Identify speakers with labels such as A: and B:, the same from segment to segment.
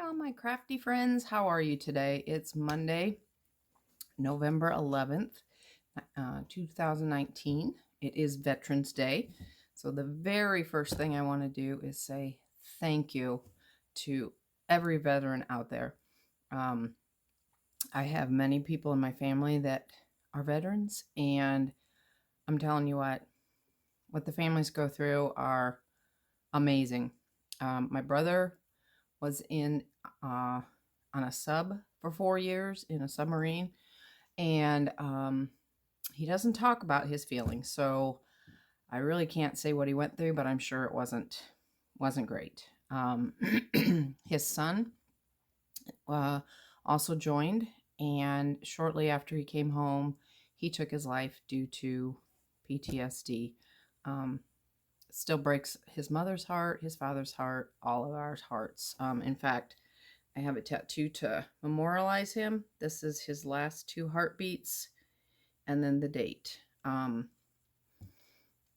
A: Well, my crafty friends, how are you today? It's Monday, November 11th, 2019. It is Veterans Day. So, the very first thing I want to do is say thank you to every veteran out there. Um, I have many people in my family that are veterans, and I'm telling you what the families go through are amazing. My brother was in on a sub for 4 years in a submarine, and he doesn't talk about his feelings. So I really can't say what he went through, but I'm sure it wasn't great. His son also joined, and shortly after he came home, he took his life due to PTSD. Um, Still breaks his mother's heart, his father's heart, all of our hearts. In fact, I have a tattoo to memorialize him. This is his last two heartbeats and then the date.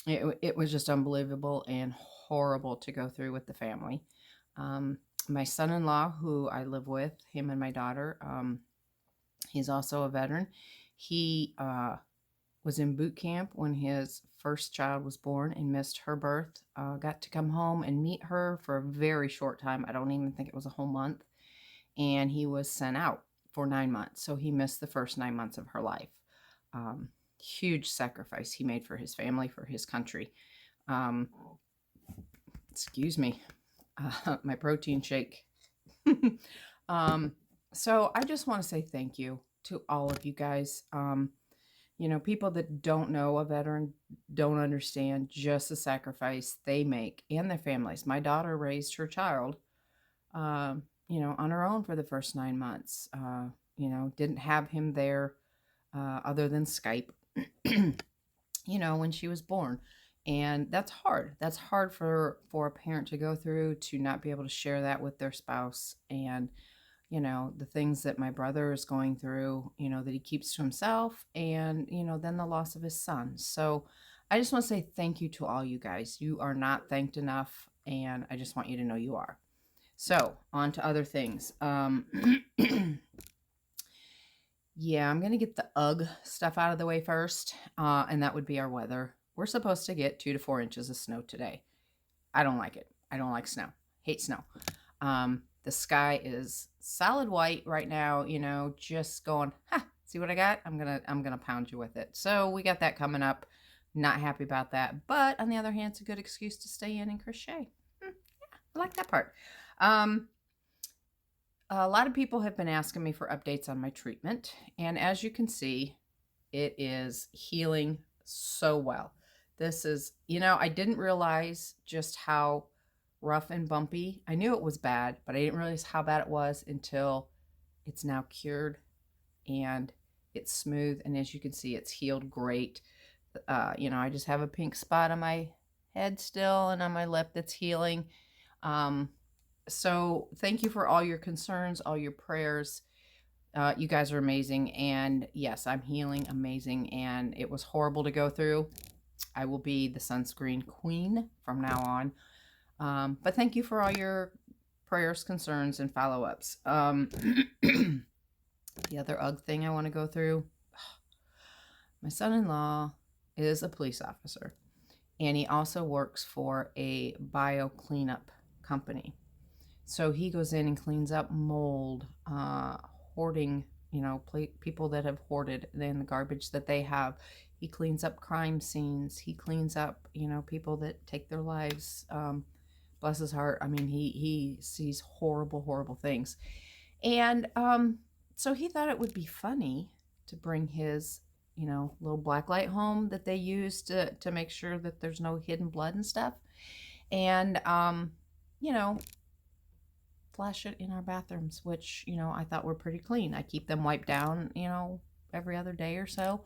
A: It was just unbelievable and horrible to go through with the family. My son-in-law, who I live with, him and my daughter, he's also a veteran. He was in boot camp when his first child was born and missed her birth. Got to come home and meet her for a very short time. I don't even think it was a whole month. And he was sent out for 9 months. So he missed the first 9 months of her life. Huge sacrifice he made for his family, for his country. Excuse me, my protein shake. So I just want to say thank you to all of you guys. People that don't know a veteran don't understand just the sacrifice they make and their families. My daughter raised her child, on her own for the first 9 months. Didn't have him there other than Skype, when she was born. And that's hard. That's hard for a parent to go through, to not be able to share that with their spouse. And the things that my brother is going through, that he keeps to himself, and, then the loss of his son. So I just want to say thank you to all you guys. You are not thanked enough, and I just want you to know you are. So on to other things. Yeah, I'm going to get the UGG stuff out of the way first, and that would be our weather. We're supposed to get 2 to 4 inches of snow today. I don't like it. I don't like snow. Hate snow. The sky is solid white right now, just going, see what I got? I'm gonna pound you with it. So we got that coming up. Not happy about that. But on the other hand, it's a good excuse to stay in and crochet. Yeah, I like that part. A lot of people have been asking me for updates on my treatment. And as you can see, it is healing so well. This is, I didn't realize just how rough and bumpy. I knew it was bad, but I didn't realize how bad it was until it's now cured and it's smooth. And as you can see, it's healed great. I just have a pink spot on my head still and on my lip that's healing. So thank you for all your concerns, all your prayers. You guys are amazing. And yes, I'm healing amazing. And it was horrible to go through. I will be the sunscreen queen from now on. But thank you for all your prayers, concerns, and follow-ups. The other UGG thing I want to go through. My son-in-law is a police officer, and he also works for a bio cleanup company. So he goes in and cleans up mold, hoarding, people that have hoarded in the garbage that they have. He cleans up crime scenes. He cleans up, people that take their lives. Bless his heart. I mean, he sees horrible, horrible things. And so he thought it would be funny to bring his, little black light home that they use to make sure that there's no hidden blood and stuff. And, flash it in our bathrooms, which, I thought were pretty clean. I keep them wiped down, every other day or so.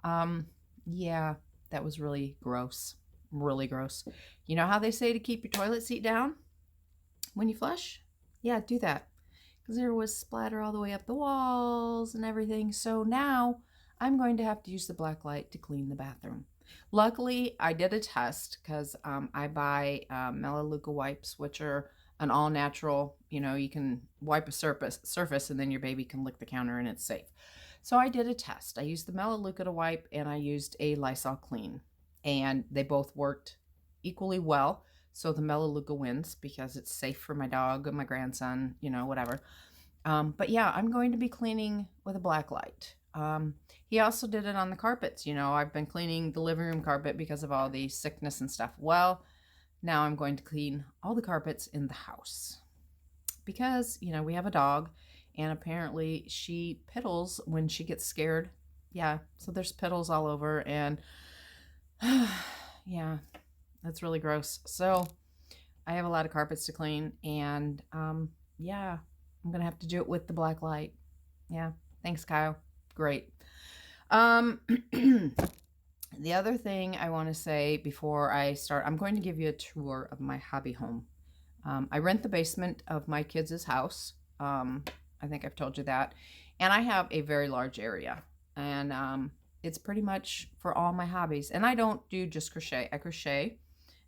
A: Yeah, that was really gross. Really gross. You know how they say to keep your toilet seat down when you flush? Yeah, do that. Because there was splatter all the way up the walls and everything. So now I'm going to have to use the black light to clean the bathroom. Luckily, I did a test because I buy Melaleuca wipes, which are an all-natural you know, you can wipe a surface and then your baby can lick the counter and it's safe. So I did a test. I used the Melaleuca to wipe and I used a Lysol Clean, and they both worked equally well. So the Melaleuca wins because it's safe for my dog and my grandson, you know, whatever. But yeah, I'm going to be cleaning with a black light. He also did it on the carpets. You know, I've been cleaning the living room carpet because of all the sickness and stuff. Well, now I'm going to clean all the carpets in the house because, you know, we have a dog and apparently she piddles when she gets scared. Yeah, so there's piddles all over and yeah, that's really gross. So I have a lot of carpets to clean and yeah, I'm going to have to do it with the black light. Yeah, thanks, Kyle. Great. The other thing I want to say before I start, I'm going to give you a tour of my hobby home. I rent the basement of my kids' house. I think I've told you that. And I have a very large area. And it's pretty much for all my hobbies. And I don't do just crochet. I crochet,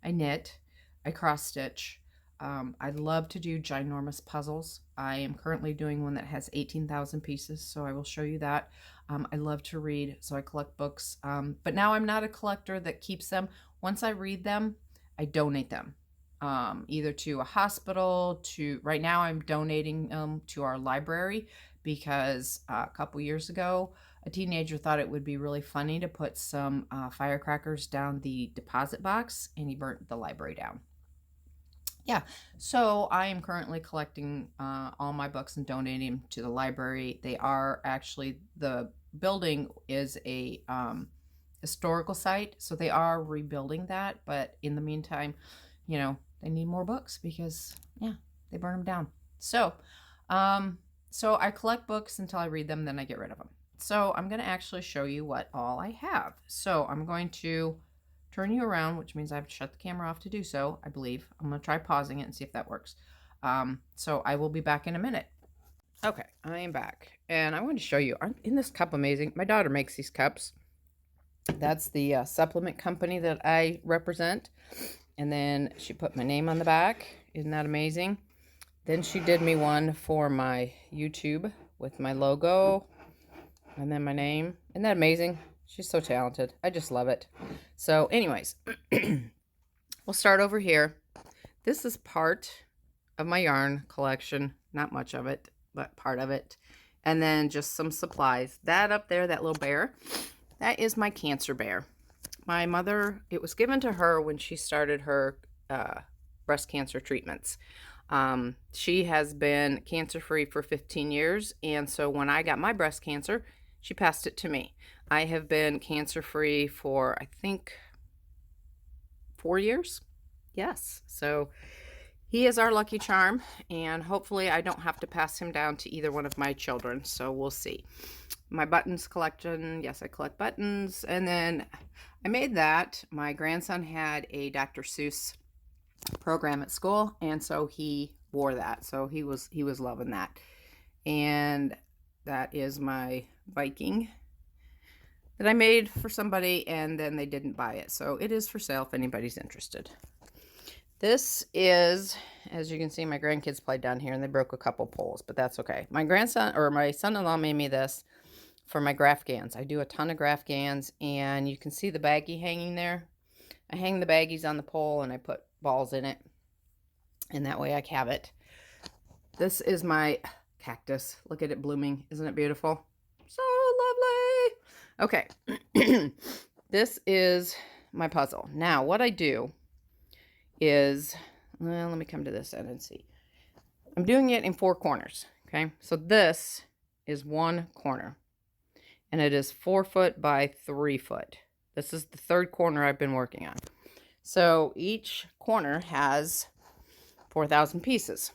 A: I knit, I cross stitch. I love to do ginormous puzzles. I am currently doing one that has 18,000 pieces, so I will show you that. I love to read, so I collect books. But now I'm not a collector that keeps them. Once I read them, I donate them. Either to a hospital, right now I'm donating them to our library because a couple years ago, a teenager thought it would be really funny to put some firecrackers down the deposit box, and he burnt the library down. Yeah, so I am currently collecting all my books and donating them to the library. They are actually, the building is a historical site, so they are rebuilding that. But in the meantime, you know, they need more books because, yeah, they burn them down. So, so I collect books until I read them, then I get rid of them. So I'm going to actually show you what all I have. So I'm going to turn you around, which means I have to shut the camera off to do so, I believe. I'm going to try pausing it and see if that works. So I will be back in a minute. Okay, I am back. And I want to show you, isn't this cup amazing? My daughter makes these cups. That's the supplement company that I represent. And then she put my name on the back. Isn't that amazing? Then she did me one for my YouTube with my logo and then my name. Isn't that amazing? She's so talented. I just love it. So anyways, we'll start over here. This is part of my yarn collection. Not much of it, but part of it. And then just some supplies. That up there, that little bear, that is my cancer bear. My mother, it was given to her when she started her breast cancer treatments. She has been cancer-free for 15 years. And so when I got my breast cancer, she passed it to me. I have been cancer-free for, I think, 4 years. Yes. So he is our lucky charm, and hopefully I don't have to pass him down to either one of my children. So we'll see. My buttons collection. Yes, I collect buttons. And then I made that. My grandson had a Dr. Seuss program at school, and so he wore that. So he was loving that. And that is my Viking that I made for somebody, and then they didn't buy it. So it is for sale if anybody's interested. This is, as you can see, my grandkids played down here, and they broke a couple poles, but that's okay. My grandson, or my son-in-law, made me this for my graph gans. I do a ton of graph gans, and you can see the baggie hanging there. I hang the baggies on the pole, and I put balls in it, and that way I have it. This is my cactus. Look at it blooming. Isn't it beautiful? So lovely. Okay. This is my puzzle. Now, what I do is, well, let me come to this end and see. I'm doing it in 4 corners. Okay. So this is 1 corner, and it is 4 foot by 3 foot. This is the 3rd corner I've been working on. So each corner has 4,000 pieces.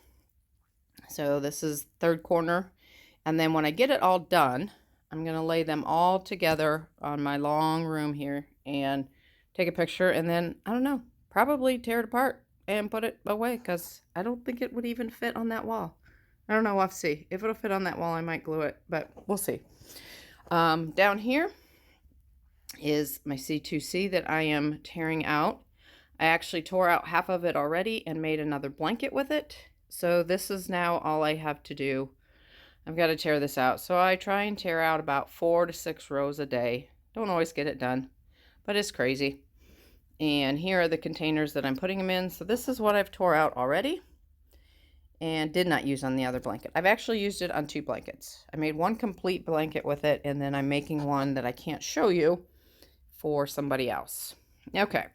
A: So this is 3rd corner. And then when I get it all done, I'm going to lay them all together on my long room here and take a picture. And then, I don't know, probably tear it apart and put it away because I don't think it would even fit on that wall. I don't know. We'll have to see. If it'll fit on that wall, I might glue it, but we'll see. Down here is my C2C that I am tearing out. I actually tore out half of it already and made another blanket with it. So this is now all I have to do. I've got to tear this out. So I try and tear out about 4 to 6 rows a day. Don't always get it done, but it's crazy. And here are the containers that I'm putting them in. So this is what I've tore out already and did not use on the other blanket. I've actually used it on 2 blankets. I made one complete blanket with it, and then I'm making one that I can't show you for somebody else. Okay.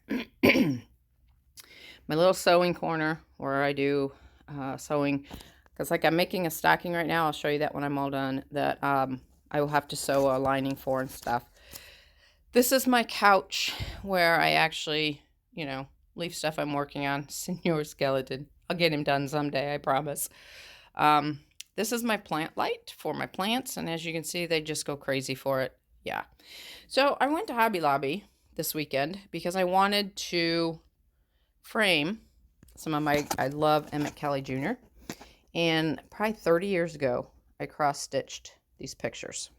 A: My little sewing corner where I do sewing, because like I'm making a stocking right now. I'll show you that when I'm all done, that I will have to sew a lining for and stuff. This is my couch where I actually, you know, leave stuff I'm working on. Senor Skeleton. I'll get him done someday, I promise. This is my plant light for my plants, and as you can see, they just go crazy for it. Yeah. So I went to Hobby Lobby this weekend because I wanted to frame some of my, I love Emmett Kelley Jr. And probably 30 years ago, I cross-stitched these pictures.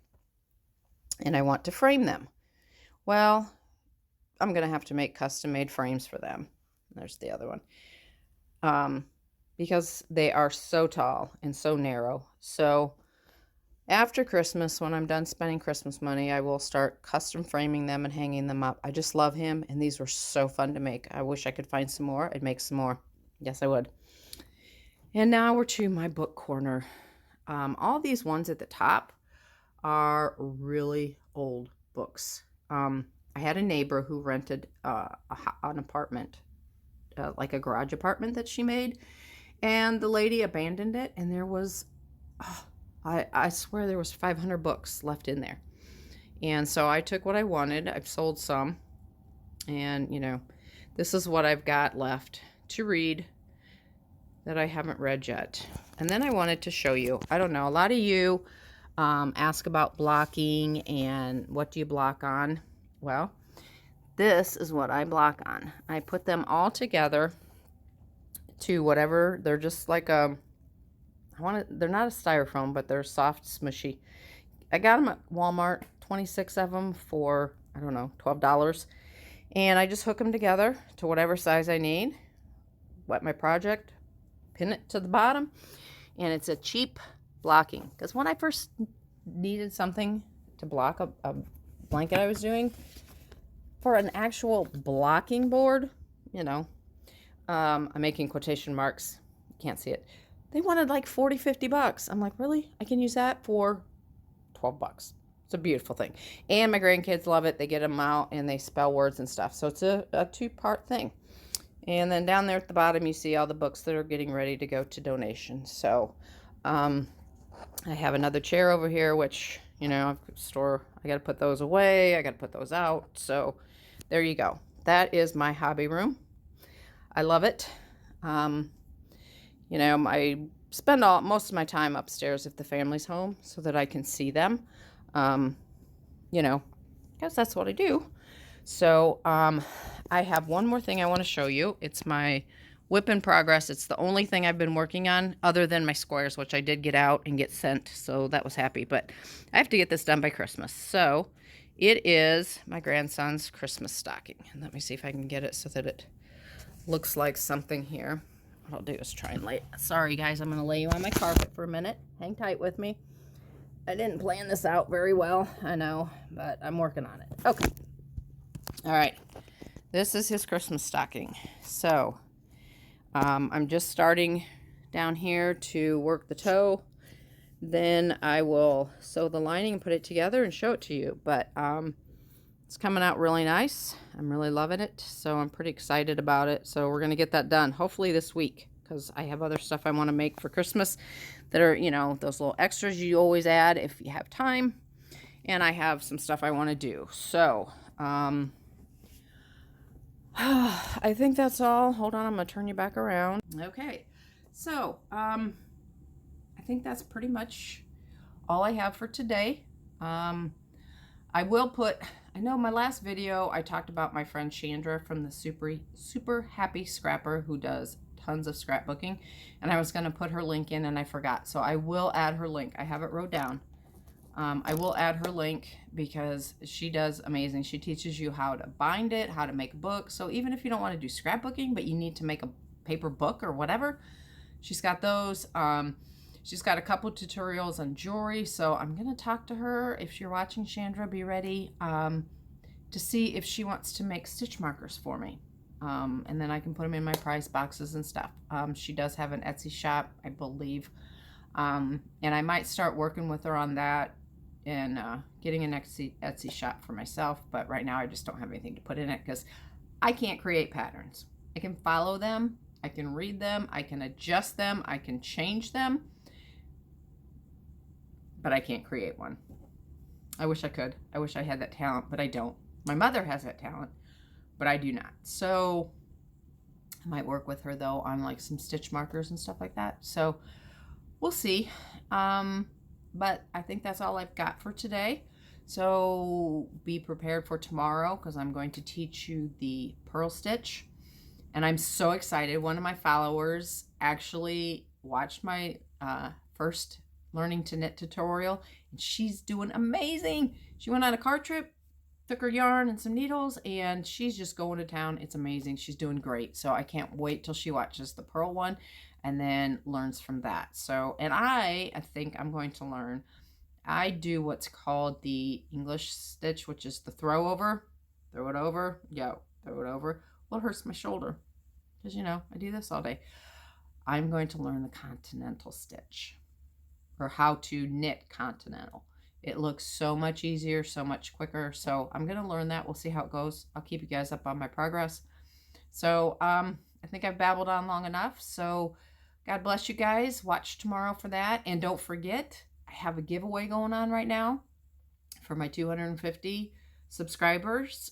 A: And I want to frame them. Well, I'm going to have to make custom-made frames for them. There's the other one. Because they are so tall and so narrow. So after Christmas, when I'm done spending Christmas money, I will start custom framing them and hanging them up. I just love him, and these were so fun to make. I wish I could find some more. I'd make some more. Yes, I would. And now we're to my book corner. All these ones at the top are really old books. I had a neighbor who rented an apartment, like a garage apartment that she made, and the lady abandoned it, and there was, I swear there was 500 books left in there. And so I took what I wanted. I've sold some, and you know, this is what I've got left to read that I haven't read yet. And then I wanted to show you, I don't know, a lot of you ask about blocking and what do you block on. Well, this is what I block on. I put them all together to whatever, they're just like a, they're not a styrofoam, but they're soft, smushy. I got them at Walmart, 26 of them for, I don't know, $12. And I just hook them together to whatever size I need, wet my project, pin it to the bottom, and it's a cheap blocking. Because when I first needed something to block a blanket I was doing, for an actual blocking board, you know, I'm making quotation marks, can't see it, they wanted like 40, 50 bucks. I'm like, really? I can use that for 12 bucks. It's a beautiful thing. And my grandkids love it. They get them out and they spell words and stuff. So it's a two-part thing. And then down there at the bottom, you see all the books that are getting ready to go to donation. So I have another chair over here, which, you know, I got to put those away. I got to put those out. So there you go. That is my hobby room. I love it. You know, I spend most of my time upstairs if the family's home so that I can see them. You know, because that's what I do. So I have one more thing I want to show you. It's my whip in progress. It's the only thing I've been working on other than my squares, which I did get out and get sent, so that was happy. But I have to get this done by Christmas. So it is my grandson's Christmas stocking. And let me see if I can get it so that it looks like something here. What I'll do is try and lay it. Sorry guys, I'm going to lay you on my carpet for a minute. Hang tight with me. I didn't plan this out very well, I know, but I'm working on it. Okay. All right. This is his Christmas stocking. So I'm just starting down here to work the toe. Then I will sew the lining and put it together and show it to you. But it's coming out really nice. I'm really loving it. So I'm pretty excited about it. So we're going to get that done hopefully this week, because I have other stuff I want to make for Christmas that are, you know, those little extras you always add if you have time. And I have some stuff I want to do. So I think that's all. Hold on, I'm going to turn you back around. Okay. So I think that's pretty much all I have for today. I will put, I know my last video I talked about my friend Chandra from the Super Happy Scrapper, who does tons of scrapbooking, and I was going to put her link in and I forgot, so I will add her link. I have it wrote down. I will add her link because she does amazing. She teaches you how to bind it, how to make a book. So even if you don't want to do scrapbooking, but you need to make a paper book or whatever, she's got those. She's got a couple tutorials on jewelry, so I'm going to talk to her. If you're watching, Chandra, be ready to see if she wants to make stitch markers for me. And then I can put them in my prize boxes and stuff. She does have an Etsy shop, I believe. And I might start working with her on that and getting an Etsy shop for myself. But right now I just don't have anything to put in it because I can't create patterns. I can follow them. I can read them. I can adjust them. I can change them. But I can't create one. I wish I could. I wish I had that talent, but I don't. My mother has that talent, but I do not. So I might work with her though on like some stitch markers and stuff like that. So we'll see. But I think that's all I've got for today. So be prepared for tomorrow because I'm going to teach you the purl stitch. And I'm so excited. One of my followers actually watched my first learning to knit tutorial, and she's doing amazing. She went on a car trip, took her yarn and some needles, and she's just going to town. It's amazing. She's doing great. So I can't wait till she watches the purl one and then learns from that. So, and I think I'm going to learn. I do what's called the English stitch, which is the throw over. Throw it over. Yo, throw it over. Well, it hurts my shoulder because, you know, I do this all day. I'm going to learn the continental stitch, or how to knit continental. It looks so much easier, so much quicker. So I'm going to learn that. We'll see how it goes. I'll keep you guys up on my progress. So I think I've babbled on long enough. So God bless you guys. Watch tomorrow for that. And don't forget, I have a giveaway going on right now for my 250 subscribers.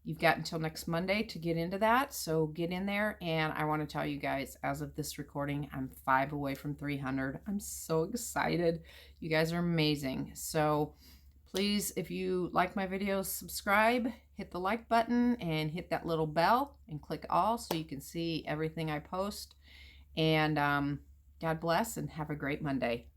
A: You've got until next Monday to get into that, so get in there. And I want to tell you guys, as of this recording, I'm 5 away from 300. I'm so excited. You guys are amazing. So please, if you like my videos, subscribe, hit the like button, and hit that little bell, and click all so you can see everything I post. And God bless, and have a great Monday.